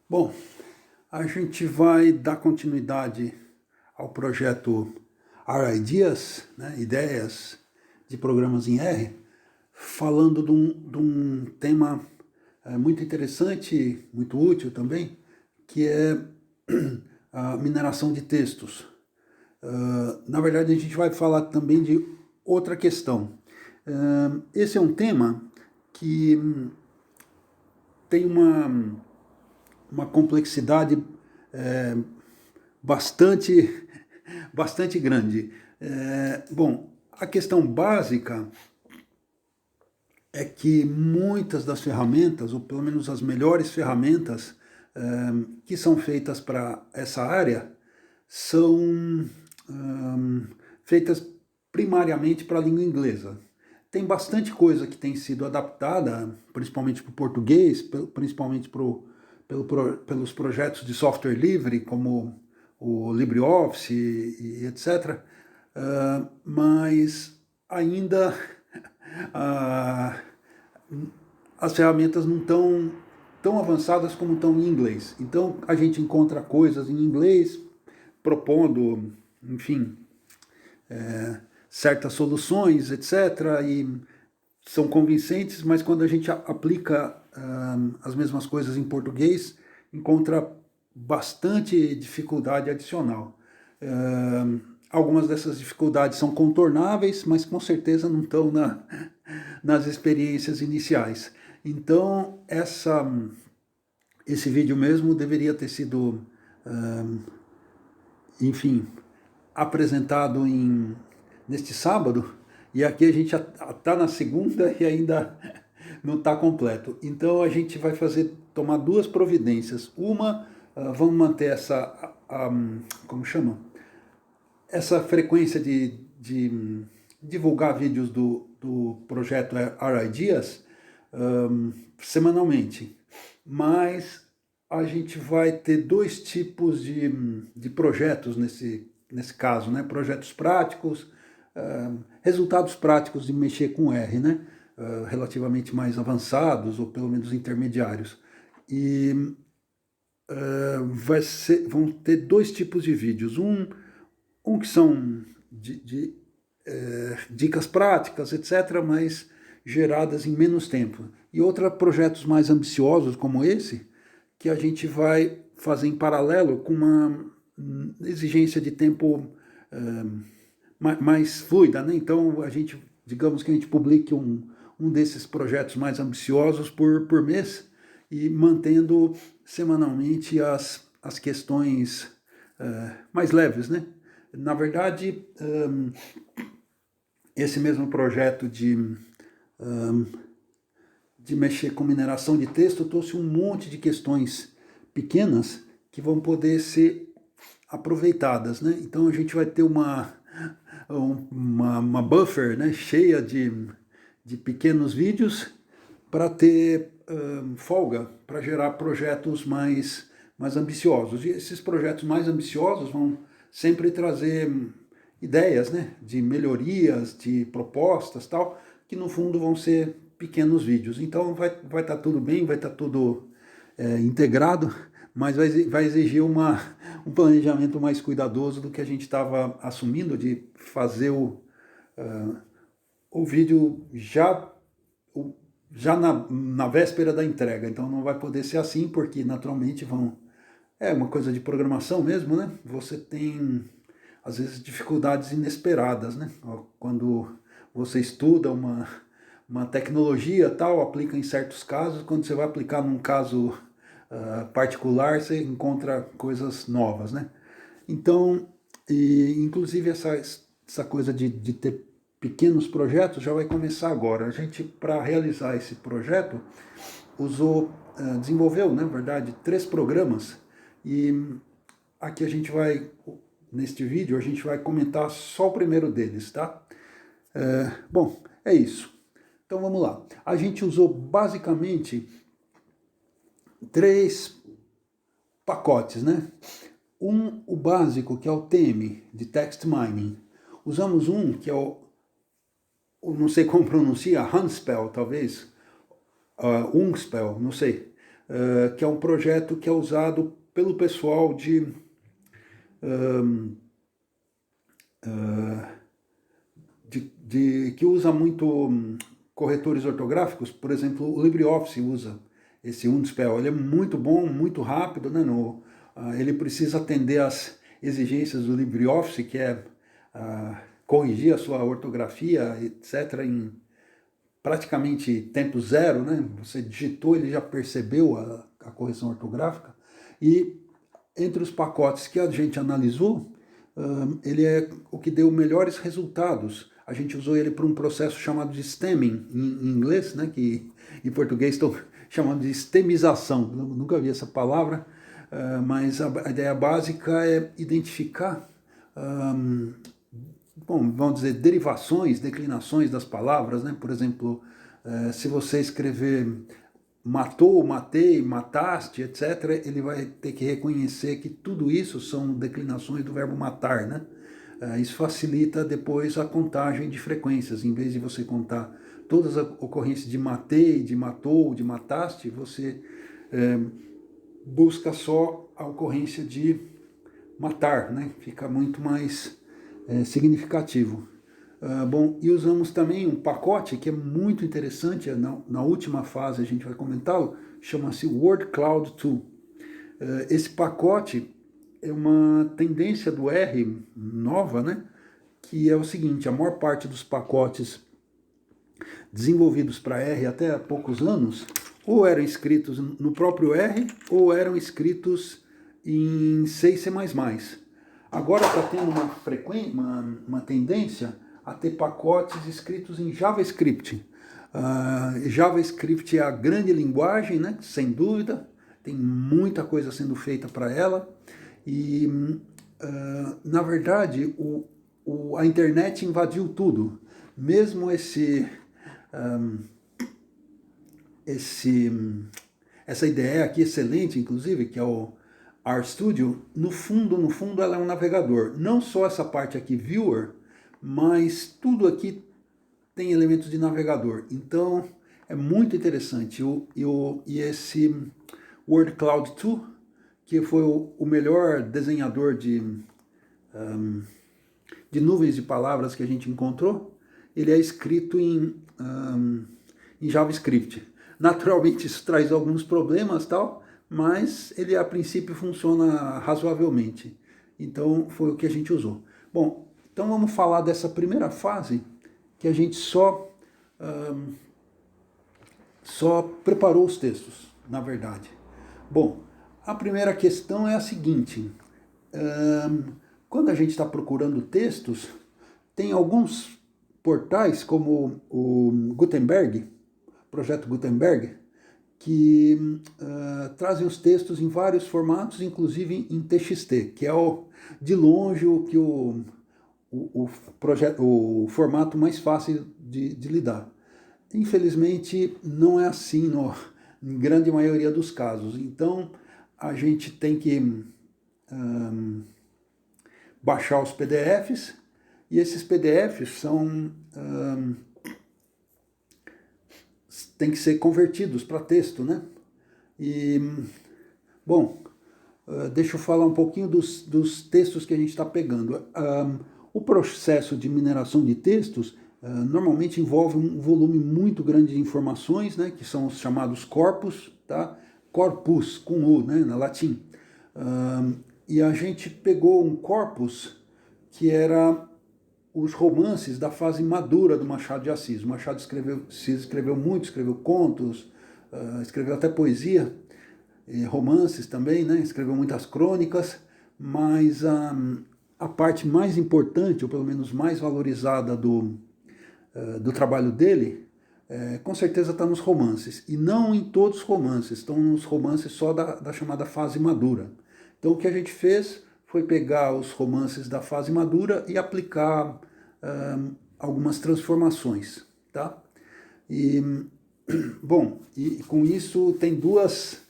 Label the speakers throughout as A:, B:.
A: Bom, a gente vai dar continuidade ao projeto R-Ideas, né, Ideias de Programas em R, falando de um tema muito interessante, muito útil também, que é a mineração de textos. Na verdade, a gente vai falar também de outra questão. Esse é um tema que tem uma complexidade é, bastante, bastante grande. Bom, a questão básica é que muitas das ferramentas, ou pelo menos as melhores ferramentas que são feitas para essa área, são feitas primariamente para a língua inglesa. Tem bastante coisa que tem sido adaptada, principalmente para o português, principalmente pelos projetos de software livre, como o LibreOffice e etc. Mas ainda as ferramentas não estão tão avançadas como estão em inglês. Então a gente encontra coisas em inglês propondo, enfim, certas soluções, etc. E são convincentes, mas quando a gente aplica as mesmas coisas em português, encontra bastante dificuldade adicional. Algumas dessas dificuldades são contornáveis, mas com certeza não estão nas experiências iniciais. Então, esse vídeo mesmo deveria ter sido, enfim, apresentado neste sábado, e aqui a gente está na segunda e ainda não está completo. Então a gente vai tomar duas providências. Uma, vamos manter como chama? Essa frequência de divulgar vídeos do projeto R-Ideas semanalmente. Mas a gente vai ter dois tipos de projetos nesse caso, né? Projetos práticos, resultados práticos de mexer com R, né? Relativamente mais avançados, ou pelo menos intermediários. E vão ter dois tipos de vídeos. Um que são dicas práticas, etc., mas geradas em menos tempo. E outra, projetos mais ambiciosos como esse, que a gente vai fazer em paralelo com uma exigência de tempo mais fluida, né? Então, digamos que a gente publique um desses projetos mais ambiciosos por mês e mantendo semanalmente as questões mais leves, né? Na verdade, esse mesmo projeto de mexer com mineração de texto trouxe um monte de questões pequenas que vão poder ser aproveitadas, né? Então a gente vai ter uma buffer, né, cheia de pequenos vídeos para ter folga para gerar projetos mais ambiciosos. E esses projetos mais ambiciosos vão sempre trazer ideias, né, de melhorias, de propostas, tal, que no fundo vão ser pequenos vídeos. Então vai estar tudo bem, vai estar tudo integrado, mas vai exigir um planejamento mais cuidadoso do que a gente estava assumindo, de fazer o vídeo já na véspera da entrega. Então não vai poder ser assim, porque naturalmente é uma coisa de programação mesmo, né? Você tem, às vezes, dificuldades inesperadas, né? Quando você estuda uma tecnologia tal, aplica em certos casos, quando você vai aplicar num caso particular, você encontra coisas novas, né? Então, inclusive essa coisa de ter pequenos projetos já vai começar agora. A gente, para realizar esse projeto, desenvolveu, na verdade, 3 programas, e aqui neste vídeo, a gente vai comentar só o primeiro deles, tá? Bom, é isso. Então vamos lá. A gente usou basicamente 3 pacotes, né? O básico, que é o TM, de Text Mining. Usamos um que é não sei como pronuncia, Hunspell, talvez, Unspell, não sei. que é um projeto que é usado pelo pessoal que usa muito corretores ortográficos. Por exemplo, o LibreOffice usa esse Unspell. Ele é muito bom, muito rápido, né? Ele precisa atender às exigências do LibreOffice, que é corrigir a sua ortografia, etc., em praticamente tempo zero, né? Você digitou, ele já percebeu a correção ortográfica. E entre os pacotes que a gente analisou, ele é o que deu melhores resultados. A gente usou ele para um processo chamado de stemming, em inglês, né? Que em português estão chamando de stemização. Eu nunca vi essa palavra, mas a ideia básica é identificar, vamos dizer, derivações, declinações das palavras, né? Por exemplo, se você escrever matou, matei, mataste, etc., ele vai ter que reconhecer que tudo isso são declinações do verbo matar, né? Isso facilita depois a contagem de frequências. Em vez de você contar todas as ocorrências de matei, de matou, de mataste, você busca só a ocorrência de matar, né? Fica muito mais significativo. E usamos também um pacote que é muito interessante, na última fase a gente vai comentá-lo, chama-se Word Cloud 2. Esse pacote é uma tendência do R nova, né? Que é o seguinte: a maior parte dos pacotes desenvolvidos para R até há poucos anos, ou eram escritos no próprio R, ou eram escritos em C e C++. Agora está tendo uma tendência a ter pacotes escritos em JavaScript. JavaScript é a grande linguagem, né? Sem dúvida, tem muita coisa sendo feita para ela, e na verdade a internet invadiu tudo. Mesmo essa IDE aqui excelente, inclusive, que é o RStudio, no fundo ela é um navegador. Não só essa parte aqui, Viewer, mas tudo aqui tem elementos de navegador. Então é muito interessante. E esse Word Cloud 2, que foi o melhor desenhador de nuvens de palavras que a gente encontrou, ele é escrito em JavaScript. Naturalmente isso traz alguns problemas, tal, mas ele a princípio funciona razoavelmente. Então foi o que a gente usou. Bom, então vamos falar dessa primeira fase, que a gente só preparou os textos, na verdade. Bom, a primeira questão é a seguinte: quando a gente está procurando textos, tem alguns portais, como o Gutenberg, projeto Gutenberg, que trazem os textos em vários formatos, inclusive em TXT, que é de longe o que o formato mais fácil de lidar. Infelizmente, não é assim em grande maioria dos casos. Então, a gente tem que baixar os PDFs, e esses PDFs tem que ser convertidos para texto, né? E, bom, deixa eu falar um pouquinho dos textos que a gente está pegando. O processo de mineração de textos normalmente envolve um volume muito grande de informações, né, que são os chamados corpus, tá? Corpus, com U, né, na latim. E a gente pegou um corpus que era os romances da fase madura do Machado de Assis. O Machado escreveu muito, escreveu contos, escreveu até poesia, romances também, né? Escreveu muitas crônicas, mas a parte mais importante, ou pelo menos mais valorizada do trabalho dele, com certeza está nos romances. E não em todos os romances, estão nos romances só da chamada fase madura. Então o que a gente fez foi pegar os romances da fase madura e aplicar algumas transformações, tá? E, bom, e com isso tem duas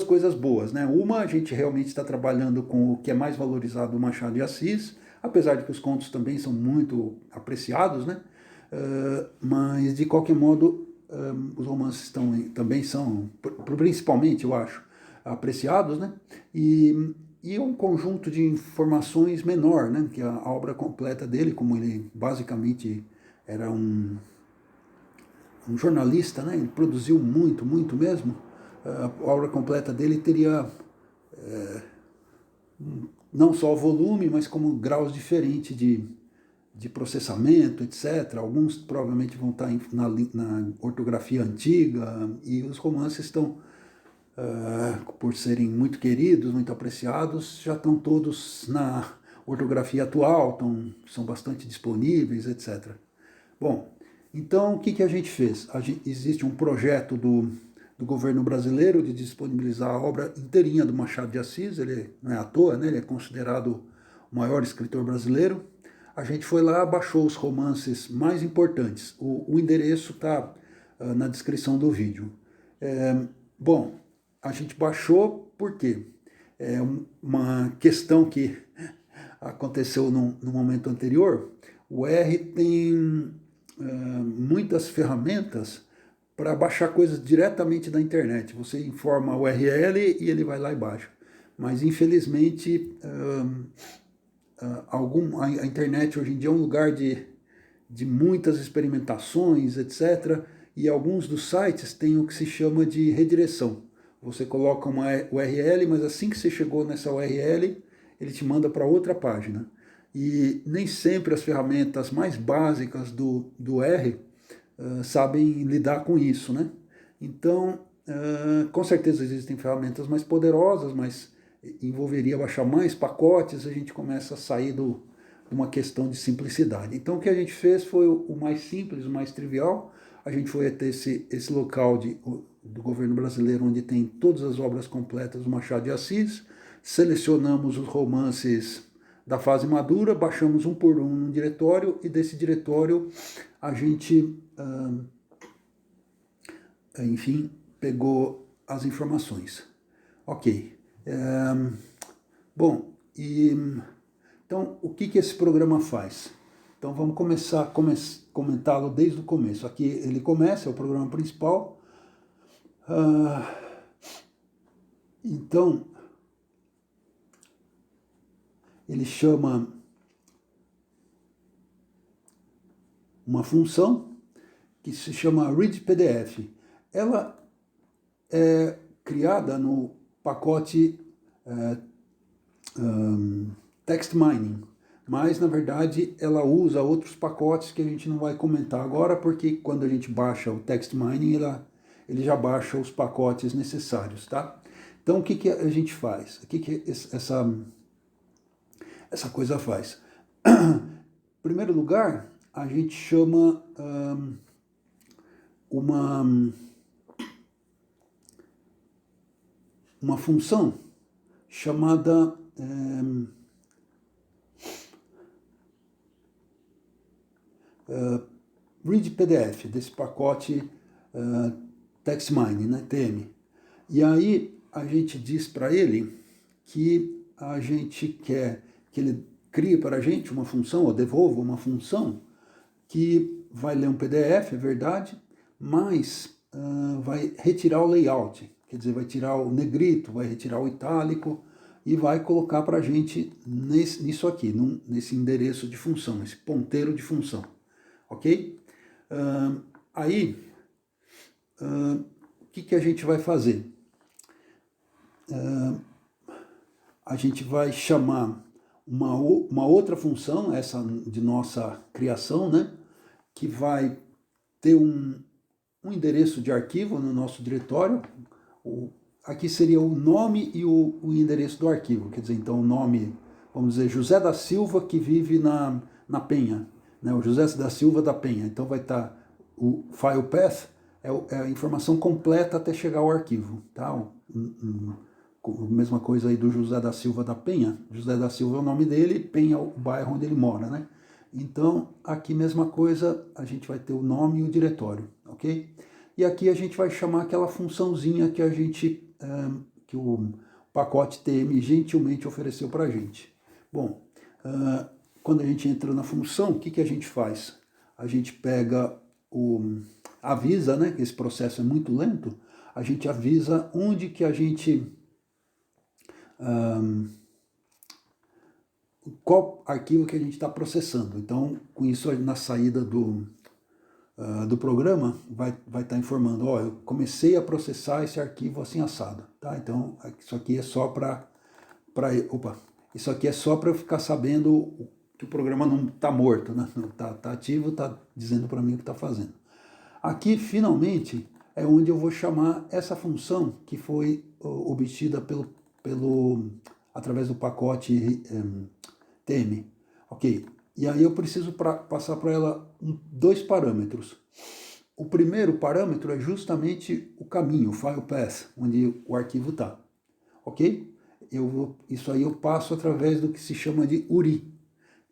A: coisas boas, né? Uma, a gente realmente está trabalhando com o que é mais valorizado do Machado de Assis, apesar de que os contos também são muito apreciados, né? Mas, de qualquer modo, os romances também são, principalmente, eu acho, apreciados, né? E um conjunto de informações menor, né? Que a obra completa dele, como ele basicamente era um jornalista, né? Ele produziu muito, muito mesmo. A obra completa dele teria não só o volume, mas como graus diferentes de processamento, etc. Alguns provavelmente vão estar na ortografia antiga, e os romances estão, por serem muito queridos, muito apreciados, já estão todos na ortografia atual, são bastante disponíveis, etc. Bom, então o que a gente fez? Existe um projeto do governo brasileiro de disponibilizar a obra inteirinha do Machado de Assis, ele não é à toa, né? Ele é considerado o maior escritor brasileiro. A gente foi lá, baixou os romances mais importantes. O endereço está na descrição do vídeo. Bom, a gente baixou porque é uma questão que aconteceu no momento anterior. O R tem muitas ferramentas para baixar coisas diretamente da internet. Você informa o URL e ele vai lá e baixa. Mas, infelizmente, a internet hoje em dia é um lugar de muitas experimentações, etc. E alguns dos sites têm o que se chama de redireção. Você coloca uma URL, mas assim que você chegou nessa URL, ele te manda para outra página. E nem sempre as ferramentas mais básicas do R sabem lidar com isso, né? Então, com certeza existem ferramentas mais poderosas, mas envolveria baixar mais pacotes, a gente começa a sair de uma questão de simplicidade. Então, o que a gente fez foi o mais simples, o mais trivial. A gente foi até esse local do governo brasileiro, onde tem todas as obras completas do Machado de Assis, selecionamos os romances da fase madura, baixamos um por um num diretório, e desse diretório a gente, enfim, pegou as informações. Ok. Bom, então o que esse programa faz? Então vamos começar a comentá-lo desde o começo. Aqui ele começa, é o programa principal. Então, ele chama uma função que se chama readPDF. Ela é criada no pacote Text Mining, mas na verdade ela usa outros pacotes que a gente não vai comentar agora, porque quando a gente baixa o Text Mining, ele já baixa os pacotes necessários, tá? Então o que a gente faz? O que essa coisa faz? Em primeiro lugar, a gente chama uma função chamada readPDF, desse pacote Text Mining, né, TM. E aí a gente diz para ele que a gente quer que ele crie para a gente uma função, ou devolva uma função, que vai ler um PDF, é verdade, mas vai retirar o layout, quer dizer, vai tirar o negrito, vai retirar o itálico e vai colocar para a gente nisso aqui, nesse endereço de função, esse ponteiro de função, ok? Aí, o que a gente vai fazer? A gente vai chamar uma outra função, essa de nossa criação, né, que vai ter um endereço de arquivo no nosso diretório. Aqui seria o nome e o endereço do arquivo, quer dizer, então o nome, vamos dizer, José da Silva, que vive na Penha, né, o José da Silva da Penha. Então vai estar o file path, é a informação completa até chegar ao arquivo, tá? Mesma coisa aí do José da Silva da Penha. José da Silva é o nome dele, Penha é o bairro onde ele mora, né? Então, aqui mesma coisa, a gente vai ter o nome e o diretório, ok? E aqui a gente vai chamar aquela funçãozinha que que o pacote TM gentilmente ofereceu para a gente. Bom, quando a gente entra na função, o que a gente faz? A gente pega avisa, né, que esse processo é muito lento, a gente avisa onde que a gente... qual arquivo que a gente está processando. Então, com isso, na saída do programa, vai estar informando, ó, eu comecei a processar esse arquivo assim assado, tá? Então, isso aqui é só isso aqui é só para eu ficar sabendo que o programa não está morto, né? Tá ativo, está dizendo para mim o que está fazendo. Aqui, finalmente, é onde eu vou chamar essa função que foi obtida através do pacote TM. Ok, e aí eu preciso passar para ela dois parâmetros. O primeiro parâmetro é justamente o caminho, o file path, onde o arquivo está. Ok? Isso aí eu passo através do que se chama de URI,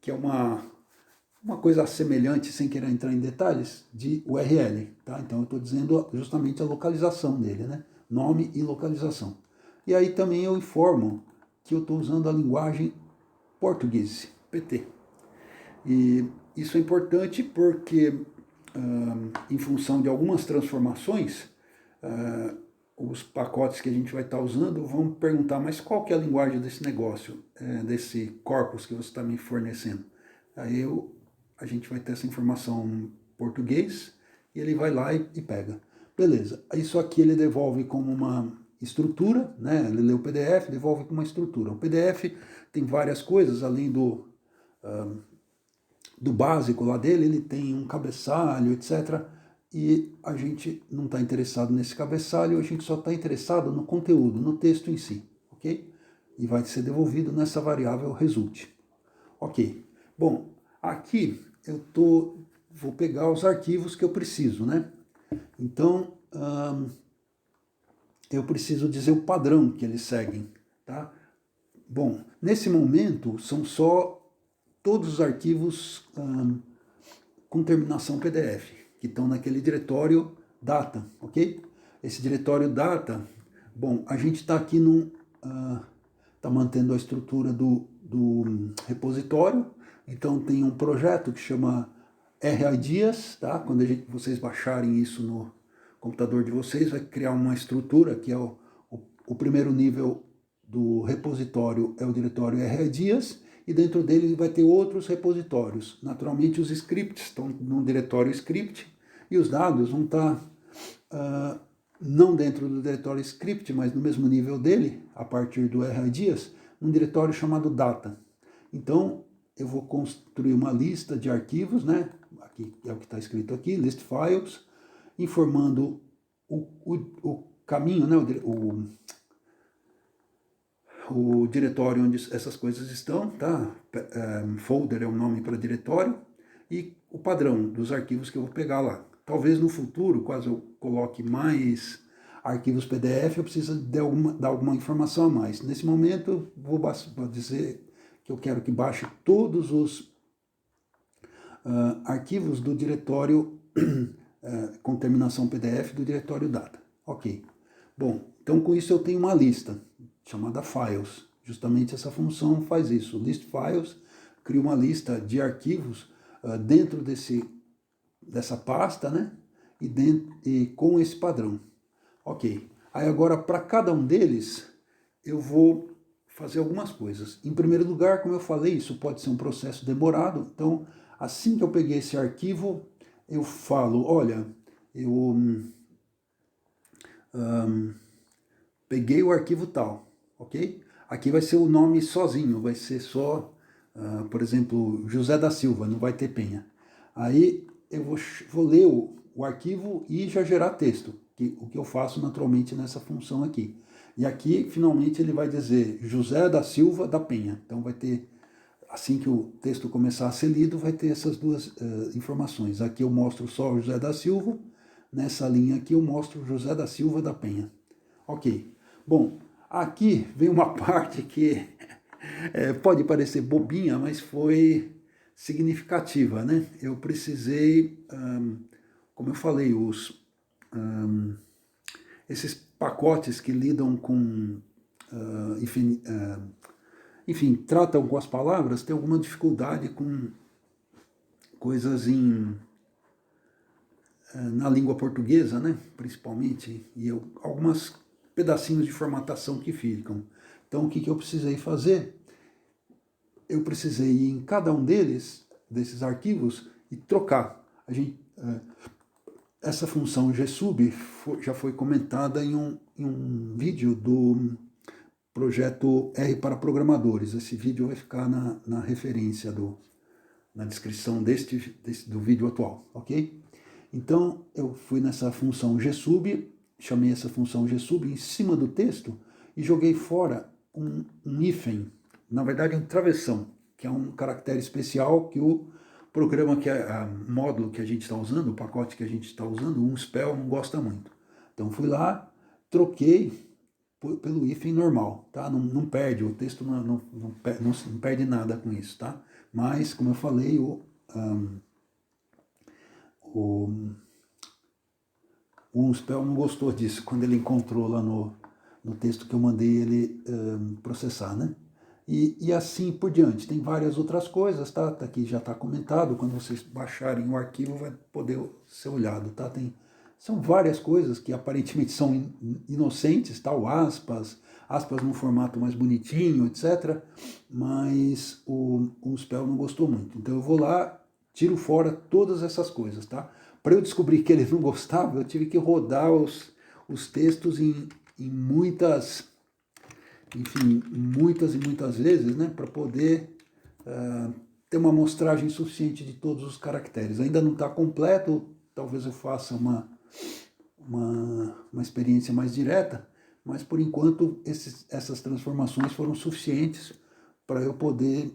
A: que é uma coisa semelhante, sem querer entrar em detalhes, de URL. Tá? Então eu estou dizendo justamente a localização dele, né? Nome e localização. E aí também eu informo que eu estou usando a linguagem português, PT. E isso é importante porque, em função de algumas transformações, os pacotes que a gente vai estar usando vão perguntar, mas qual que é a linguagem desse negócio, desse corpus que você está me fornecendo? Aí a gente vai ter essa informação em português e ele vai lá e pega. Beleza, isso aqui ele devolve como uma estrutura, né? Ele lê o PDF, devolve como uma estrutura. O PDF tem várias coisas, além do básico lá dele, ele tem um cabeçalho, etc. E a gente não está interessado nesse cabeçalho, a gente só está interessado no conteúdo, no texto em si, ok? E vai ser devolvido nessa variável result. Ok. Bom, aqui vou pegar os arquivos que eu preciso, né? Então, eu preciso dizer o padrão que eles seguem, tá? Bom, nesse momento são só todos os arquivos com terminação PDF, que estão naquele diretório data, ok? Esse diretório data, bom, a gente está aqui está mantendo a estrutura do repositório, então tem um projeto que chama RIDeas, tá? Quando vocês baixarem isso no computador de vocês, vai criar uma estrutura que é o primeiro nível do repositório é o diretório RIDeas, e dentro dele vai ter outros repositórios. Naturalmente os scripts estão no diretório script, e os dados vão estar não dentro do diretório script, mas no mesmo nível dele, a partir do RIDeas, um diretório chamado data. Então, eu vou construir uma lista de arquivos, né? Aqui é o que está escrito aqui, list files, informando o caminho, né? O diretório onde essas coisas estão, tá? Folder é o nome para diretório, e o padrão dos arquivos que eu vou pegar lá. Talvez no futuro, caso eu coloque mais arquivos PDF, eu preciso dar alguma informação a mais. Nesse momento, vou dizer que eu quero que baixe todos os arquivos do diretório com terminação PDF do diretório data. Ok. Bom, então com isso eu tenho uma lista chamada files. Justamente essa função faz isso. List files cria uma lista de arquivos dentro dessa pasta, né? E com esse padrão. Ok. Aí agora, para cada um deles, eu vou fazer algumas coisas. Em primeiro lugar, como eu falei, isso pode ser um processo demorado. Então, assim que eu peguei esse arquivo, eu falo, olha, eu peguei o arquivo tal, ok? Aqui vai ser o nome sozinho, vai ser só, por exemplo, José da Silva, não vai ter Penha. Aí eu vou ler o arquivo e já gerar texto, o que eu faço naturalmente nessa função aqui. E aqui, finalmente, ele vai dizer José da Silva da Penha. Então vai ter, assim que o texto começar a ser lido, vai ter essas duas informações. Aqui eu mostro só o José da Silva, nessa linha aqui eu mostro José da Silva da Penha. Ok. Bom, aqui vem uma parte que pode parecer bobinha, mas foi significativa, né? Eu precisei, como eu falei, esses pacotes que lidam com, enfim, tratam com as palavras, tem alguma dificuldade com coisas na língua portuguesa, né, principalmente, e algumas pedacinhos de formatação que ficam. Então, o que eu precisei fazer? Eu precisei ir em cada um desses arquivos, e trocar. Essa função gsub já foi comentada em um vídeo do projeto R para programadores. Esse vídeo vai ficar na referência, na descrição do vídeo atual, ok? Então, eu fui nessa função gsub, chamei essa função gsub em cima do texto e joguei fora um hífen, na verdade um travessão, que é um caractere especial que o programa, módulo que a gente está usando, o pacote que a gente está usando, o Unspell, não gosta muito. Então, fui lá, troquei pelo hífen normal, tá? Não perde, o texto não perde nada com isso, tá? Mas, como eu falei, o Unspell não gostou disso quando ele encontrou lá no texto que eu mandei ele processar, né? E assim por diante. Tem várias outras coisas, tá? Aqui já está comentado. Quando vocês baixarem o arquivo vai poder ser olhado, tá? São várias coisas que aparentemente são inocentes, tal, aspas num formato mais bonitinho, etc. Mas o Unspell não gostou muito. Então eu vou lá, tiro fora todas essas coisas, tá? Para eu descobrir que ele não gostava, eu tive que rodar os textos em muitas e muitas vezes, né, para poder ter uma amostragem suficiente de todos os caracteres. Ainda não está completo, talvez eu faça uma experiência mais direta, mas por enquanto essas transformações foram suficientes para eu poder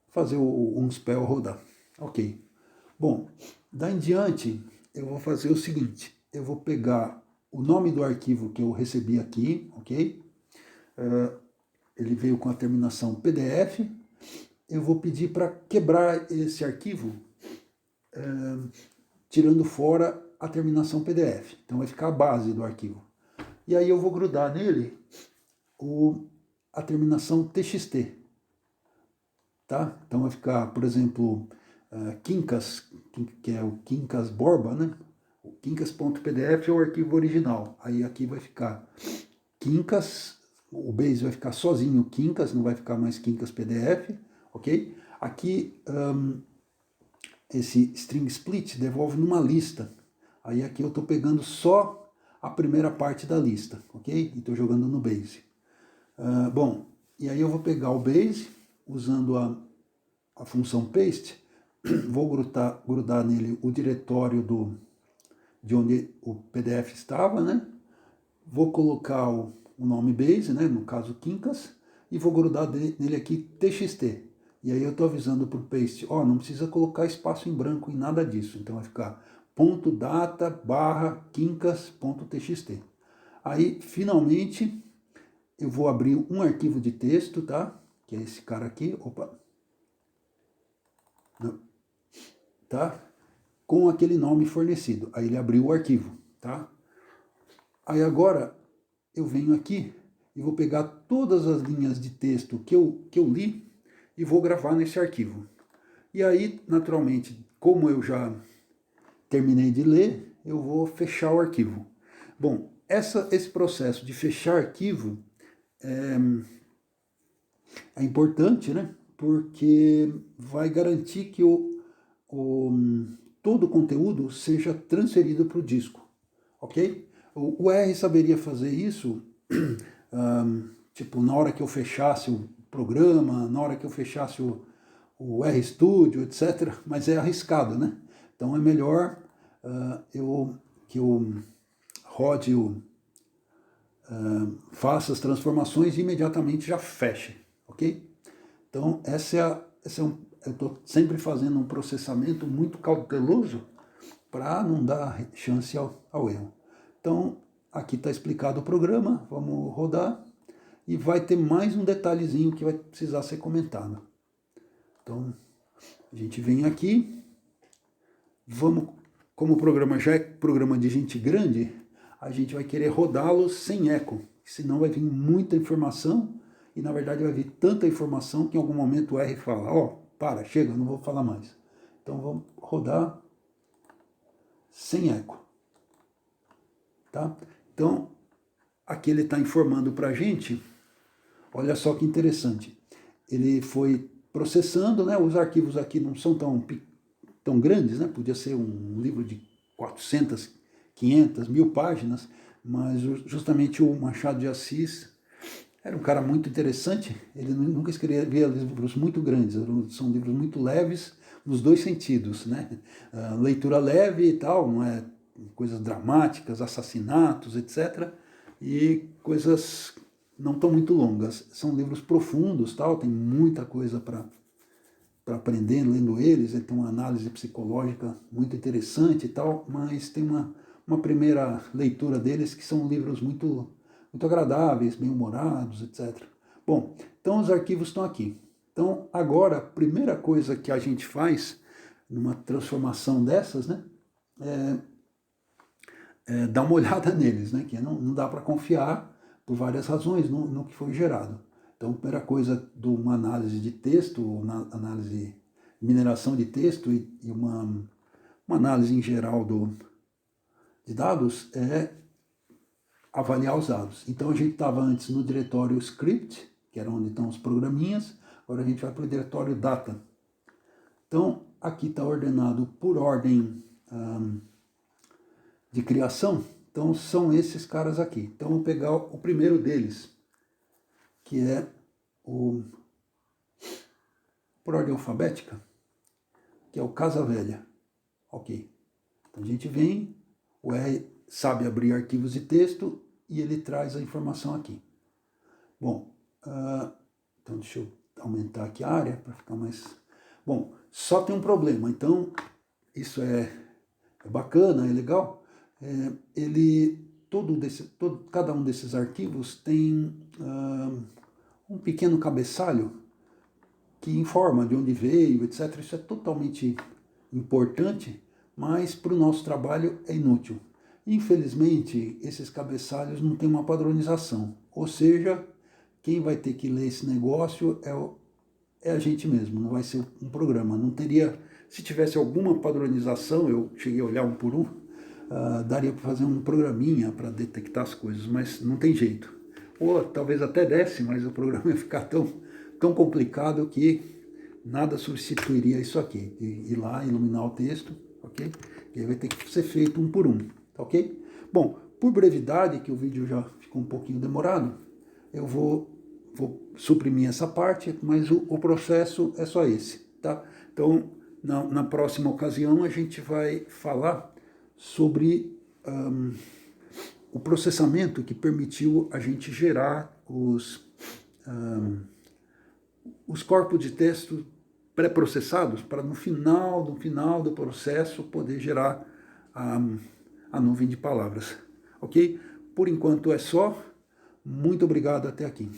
A: fazer o Unspell rodar. Ok. Bom, daí em diante eu vou fazer o seguinte, eu vou pegar o nome do arquivo que eu recebi aqui, ok? Ele veio com a terminação PDF. Eu vou pedir para quebrar esse arquivo, tirando fora a terminação PDF. Então vai ficar a base do arquivo. E aí eu vou grudar nele a terminação TXT. Tá? Então vai ficar, por exemplo, Quincas, que é o Quincas Borba, né? O Quincas.pdf é o arquivo original. Aí aqui vai ficar Quincas, o base vai ficar sozinho Quincas, não vai ficar mais Quincas PDF, ok? Aqui esse string split devolve numa lista. Aí aqui eu estou pegando só a primeira parte da lista, ok? E estou jogando no base. Bom, e aí eu vou pegar o base, usando a função paste, vou grudar nele o diretório de onde o PDF estava, né? Vou colocar o nome base, né? No caso Quincas, e vou grudar nele aqui TXT. E aí eu estou avisando para o paste, não precisa colocar espaço em branco em nada disso. Então vai ficar .data/quincas.txt. Aí, finalmente, eu vou abrir um arquivo de texto, tá? Que é esse cara aqui, tá? Com aquele nome fornecido. Aí ele abriu o arquivo, tá? Aí agora eu venho aqui e vou pegar todas as linhas de texto que eu li e vou gravar nesse arquivo. E aí, naturalmente, como eu já terminei de ler, eu vou fechar o arquivo. Bom, esse processo de fechar arquivo é importante, né? Porque vai garantir que todo o conteúdo seja transferido para o disco, ok? O R saberia fazer isso, tipo, na hora que eu fechasse o programa, na hora que eu fechasse o RStudio, etc., mas é arriscado, né? Então é melhor que eu rode faça as transformações e imediatamente já feche, ok? Então eu estou sempre fazendo um processamento muito cauteloso para não dar chance ao erro. Então aqui está explicado o programa, vamos rodar e vai ter mais um detalhezinho que vai precisar ser comentado. Então a gente vem aqui, como o programa já é programa de gente grande, a gente vai querer rodá-lo sem eco, senão vai vir muita informação e na verdade vai vir tanta informação que em algum momento o R fala, para, chega, não vou falar mais. Então vamos rodar. sem eco. Tá? Então, aqui ele está informando para a gente, olha só que interessante, ele foi processando, né, os arquivos aqui não são tão grandes, né, podia ser um livro de 400, 500, 1000 páginas, mas justamente o Machado de Assis era um cara muito interessante, ele nunca escrevia livros muito grandes, são livros muito leves nos dois sentidos, né? Leitura leve e tal, não é coisas dramáticas, assassinatos, etc. E coisas não tão muito longas. São livros profundos, tal, tem muita coisa para aprender lendo eles, ele tem uma análise psicológica muito interessante e tal, mas tem uma primeira leitura deles que são livros muito agradáveis, bem-humorados, etc. Bom, então os arquivos estão aqui. Então, agora, a primeira coisa que a gente faz numa transformação dessas, né, é dar uma olhada neles, né, que não dá para confiar por várias razões no que foi gerado. Então, a primeira coisa de uma análise de texto, uma análise de mineração de texto e uma análise em geral de dados é avaliar os dados. Então a gente estava antes no diretório script, que era onde estão os programinhas, agora a gente vai para o diretório data. Então aqui está ordenado por ordem de criação, então são esses caras aqui. Então eu vou pegar o primeiro deles, que é por ordem alfabética, que é o Casa Velha. Ok. Então a gente vem, o R sabe abrir arquivos de texto e ele traz a informação aqui. Bom, então deixa eu aumentar aqui a área para ficar mais... Bom, só tem um problema, então isso é bacana, é legal. Cada um desses arquivos tem um pequeno cabeçalho que informa de onde veio, etc. Isso é totalmente importante, mas para o nosso trabalho é inútil. Infelizmente, esses cabeçalhos não têm uma padronização, ou seja, quem vai ter que ler esse negócio é a gente mesmo, não vai ser um programa. Não teria, se tivesse alguma padronização, eu cheguei a olhar um por um, daria para fazer um programinha para detectar as coisas, mas não tem jeito. Ou talvez até desse, mas o programa ia ficar tão complicado que nada substituiria isso aqui. Ir lá, iluminar o texto, ok? E aí vai ter que ser feito um por um, ok? Bom, por brevidade, que o vídeo já ficou um pouquinho demorado, eu vou suprimir essa parte, mas o processo é só esse, tá? Então, na próxima ocasião, a gente vai falar sobre o processamento que permitiu a gente gerar os corpos de texto pré-processados para no final do processo poder gerar a nuvem de palavras, ok? Por enquanto é só. Muito obrigado até aqui.